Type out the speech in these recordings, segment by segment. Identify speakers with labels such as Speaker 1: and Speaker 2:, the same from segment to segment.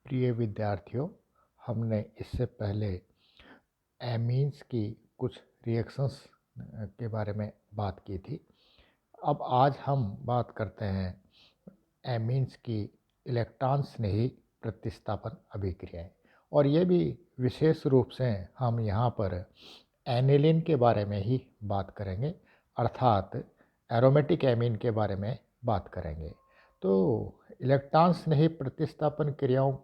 Speaker 1: प्रिय विद्यार्थियों, हमने इससे पहले एमीन्स की कुछ रिएक्शंस के बारे में बात की थी। अब आज हम बात करते हैं एमीन्स की इलेक्ट्रॉन स्नेही प्रतिस्थापन अभिक्रियाएं, और ये भी विशेष रूप से हम यहाँ पर एनिलीन के बारे में ही बात करेंगे, अर्थात एरोमेटिक एमीन के बारे में बात करेंगे। तो इलेक्ट्रॉन स्नेही प्रतिस्थापन क्रियाओं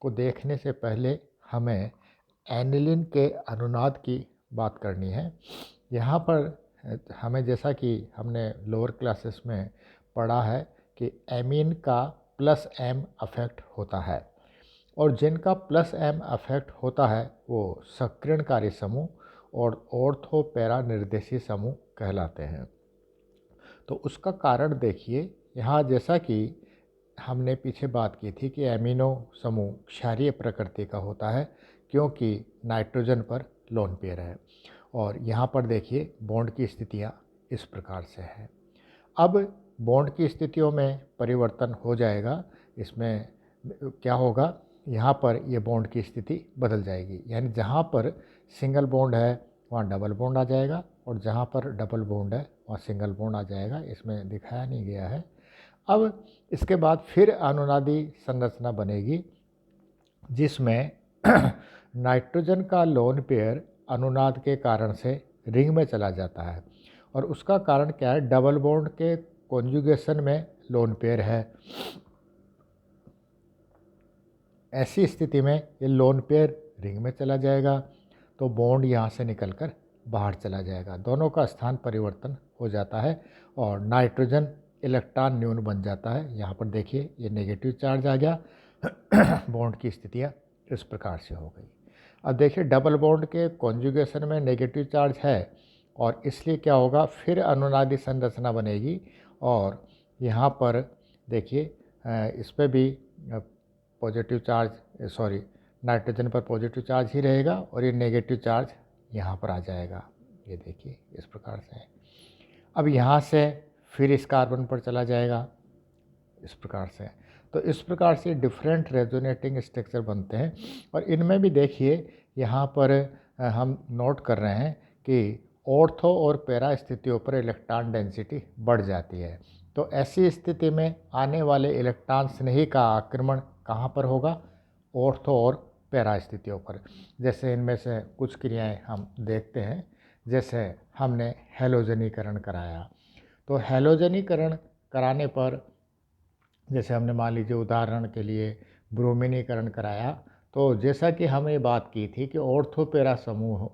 Speaker 1: को देखने से पहले हमें एनिलीन के अनुनाद की बात करनी है। यहाँ पर हमें, जैसा कि हमने लोअर क्लासेस में पढ़ा है, कि एमीन का प्लस एम अफेक्ट होता है, और जिनका प्लस एम अफेक्ट होता है वो सक्रियणकारी समूह और ऑर्थो पैरा निर्देशी समूह कहलाते हैं। तो उसका कारण देखिए, यहाँ जैसा कि हमने पीछे बात की थी कि एमिनो समूह क्षारीय प्रकृति का होता है क्योंकि नाइट्रोजन पर लोन पेयर है, और यहाँ पर देखिए बॉन्ड की स्थितियाँ इस प्रकार से है। अब बॉन्ड की स्थितियों में परिवर्तन हो जाएगा। इसमें क्या होगा, यहाँ पर ये बॉन्ड की स्थिति बदल जाएगी, यानी जहाँ पर सिंगल बॉन्ड है वहाँ डबल बॉन्ड आ जाएगा, और जहाँ पर डबल बॉन्ड है वहाँ सिंगल बॉन्ड आ जाएगा। इसमें दिखाया नहीं गया है। अब इसके बाद फिर अनुनादी संरचना बनेगी जिसमें नाइट्रोजन का लोन पेयर अनुनाद के कारण से रिंग में चला जाता है, और उसका कारण क्या है, डबल बॉन्ड के कॉन्जुगेशन में लोन पेयर है। ऐसी स्थिति में ये लोन पेयर रिंग में चला जाएगा तो बॉन्ड यहाँ से निकलकर बाहर चला जाएगा, दोनों का स्थान परिवर्तन हो जाता है और नाइट्रोजन इलेक्ट्रॉन न्यून बन जाता है। यहाँ पर देखिए ये नेगेटिव चार्ज आ गया, बॉन्ड की स्थितियाँ इस प्रकार से हो गई। अब देखिए डबल बॉन्ड के कॉन्जुगेशन में नेगेटिव चार्ज है, और इसलिए क्या होगा, फिर अनुनादी संरचना बनेगी, और यहाँ पर देखिए इस पर भी पॉजिटिव चार्ज, नाइट्रोजन पर पॉजिटिव चार्ज ही रहेगा, और ये नेगेटिव चार्ज यहाँ पर आ जाएगा। ये देखिए इस प्रकार से। अब यहाँ से फिर इस कार्बन पर चला जाएगा इस प्रकार से। तो इस प्रकार से डिफरेंट रेजोनेटिंग स्ट्रक्चर बनते हैं, और इनमें भी देखिए यहाँ पर हम नोट कर रहे हैं कि ऑर्थो और पैरा स्थितियों पर इलेक्ट्रॉन डेंसिटी बढ़ जाती है। तो ऐसी स्थिति में आने वाले इलेक्ट्रॉन स्नेही का आक्रमण कहाँ पर होगा, ऑर्थो और पैरा स्थितियों पर। जैसे इनमें से कुछ क्रियाएं हम देखते हैं, जैसे हमने हैलोजनीकरण कराया। तो हैलोजनीकरण कराने पर, जैसे हमने मान लीजिए उदाहरण के लिए ब्रोमीनीकरण कराया, तो जैसा कि हमें बात की थी कि ऑर्थोपेरा समूह,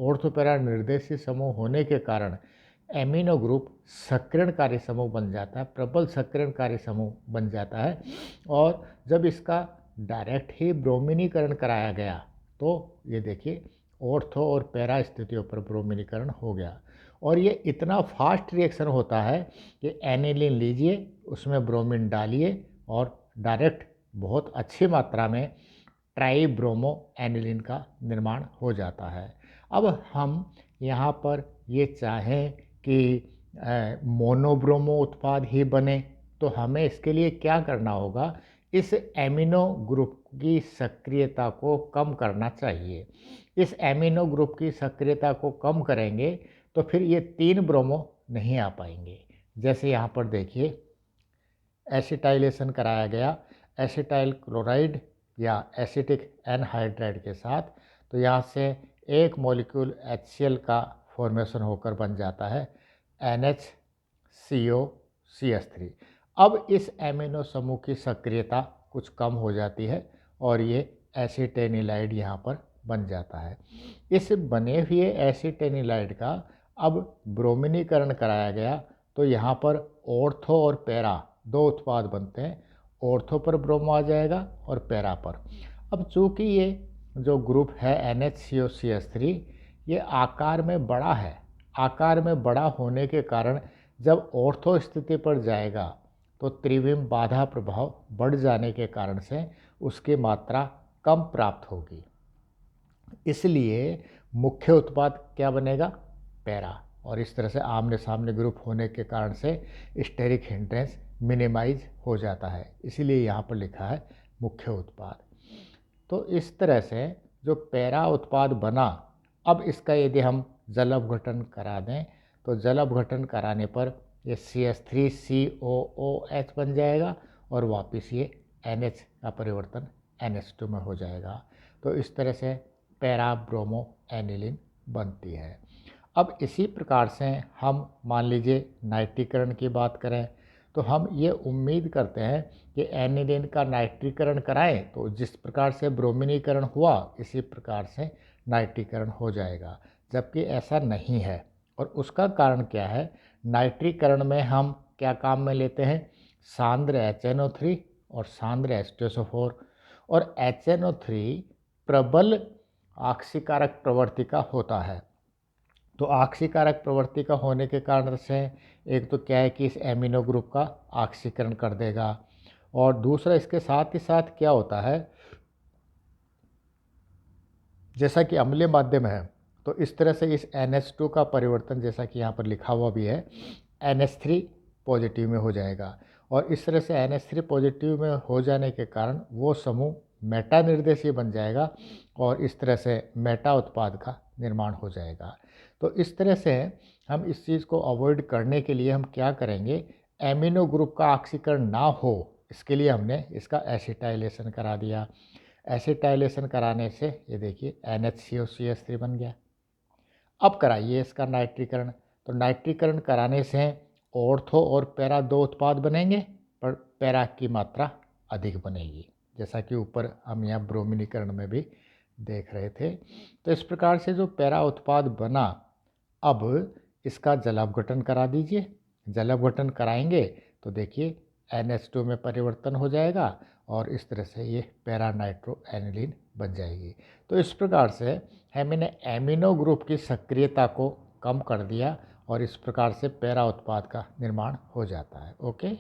Speaker 1: ऑर्थोपेरा निर्देशी समूह होने के कारण एमिनो ग्रुप सक्रियणकारी समूह बन जाता है, प्रबल सक्रियणकारी समूह बन जाता है। और जब इसका डायरेक्ट ही ब्रोमीनीकरण कराया गया तो ये देखिए ऑर्थो और पैरा स्थितियों पर ब्रोमीनीकरण हो गया, और ये इतना फास्ट रिएक्शन होता है कि एनिलीन लीजिए, उसमें ब्रोमीन डालिए, और डायरेक्ट बहुत अच्छी मात्रा में ट्राईब्रोमो एनिलीन का निर्माण हो जाता है। अब हम यहाँ पर ये चाहें कि मोनोब्रोमो उत्पाद ही बने, तो हमें इसके लिए क्या करना होगा, इस एमिनो ग्रुप की सक्रियता को कम करना चाहिए। इस एमिनो ग्रुप की सक्रियता को कम करेंगे तो फिर ये 3 ब्रोमो नहीं आ पाएंगे। जैसे यहाँ पर देखिए एसिटाइलेशन कराया गया एसिटाइल क्लोराइड या एसिटिक एनहाइड्राइड के साथ, तो यहाँ से एक मॉलिक्यूल HCl का फॉर्मेशन होकर बन जाता है NHCOCH3। अब इस एमिनो समूह की सक्रियता कुछ कम हो जाती है और ये एसिटेनिलाइड यहाँ पर बन जाता है। इस बने हुए एसिटेनिलाइड का अब ब्रोमीनीकरण कराया गया तो यहाँ पर ऑर्थो और पैरा 2 उत्पाद बनते हैं। ऑर्थो पर ब्रोमो आ जाएगा और पैरा पर। अब चूँकि ये जो ग्रुप है NHCOCH3 ये आकार में बड़ा है, आकार में बड़ा होने के कारण जब ऑर्थो स्थिति पर जाएगा तो त्रिविम बाधा प्रभाव बढ़ जाने के कारण से उसकी मात्रा कम प्राप्त होगी। इसलिए मुख्य उत्पाद क्या बनेगा, पैरा, और इस तरह से आमने सामने ग्रुप होने के कारण से स्टेरिक हिंड्रेंस मिनिमाइज हो जाता है। इसीलिए यहाँ पर लिखा है मुख्य उत्पाद। तो इस तरह से जो पैरा उत्पाद बना, अब इसका यदि हम जल अपघटन करा दें तो जल अपघटन कराने पर ये CH3COOH बन जाएगा और वापस ये NH का परिवर्तन NH2 में हो जाएगा। तो इस तरह से पैरा ब्रोमो एनिलीन बनती है। अब इसी प्रकार से हम मान लीजिए नाइट्रीकरण की बात करें तो हम ये उम्मीद करते हैं कि एनिलीन का नाइट्रीकरण कराएं तो जिस प्रकार से ब्रोमीनीकरण हुआ इसी प्रकार से नाइट्रीकरण हो जाएगा, जबकि ऐसा नहीं है। और उसका कारण क्या है? नाइट्रीकरण में हम क्या काम में लेते हैं? सांद्र HNO3 और सांद्र H2SO4, और HNO3 प्रबल आक्सीकारक प्रवृत्ति का होता है। तो आक्सीकारक प्रवृत्ति का होने के कारण से एक तो क्या है कि इस एमिनो ग्रुप का आक्सीकरण कर देगा, और दूसरा इसके साथ ही साथ क्या होता है, जैसा कि अम्लीय माध्यम है तो इस तरह से इस NH2 का परिवर्तन, जैसा कि यहाँ पर लिखा हुआ भी है, NH3 पॉजिटिव में हो जाएगा। और इस तरह से NH3 पॉजिटिव में हो जाने के कारण वो समूह मेटा निर्देशीय बन जाएगा और इस तरह से मेटा उत्पाद का निर्माण हो जाएगा। तो इस तरह से हम इस चीज़ को अवॉइड करने के लिए हम क्या करेंगे, एमिनो ग्रुप का ऑक्सीकरण ना हो इसके लिए हमने इसका एसिटाइलेशन करा दिया। एसिटाइलेशन कराने से ये देखिए NHCOCH3 बन गया। अब कराइए इसका नाइट्रीकरण, तो नाइट्रीकरण कराने से ऑर्थो और पैरा दो उत्पाद बनेंगे, पर पैरा की मात्रा अधिक बनेगी, जैसा कि ऊपर हम यहाँ ब्रोमीनीकरण में भी देख रहे थे। तो इस प्रकार से जो पैरा उत्पाद बना, अब इसका जलावघटन करा दीजिए। जलावघटन कराएंगे तो देखिए NH2 में परिवर्तन हो जाएगा और इस तरह से ये पैरा नाइट्रो एनिलीन बन जाएगी। तो इस प्रकार से हमने एमिनो ग्रुप की सक्रियता को कम कर दिया और इस प्रकार से पैरा उत्पाद का निर्माण हो जाता है। ओके।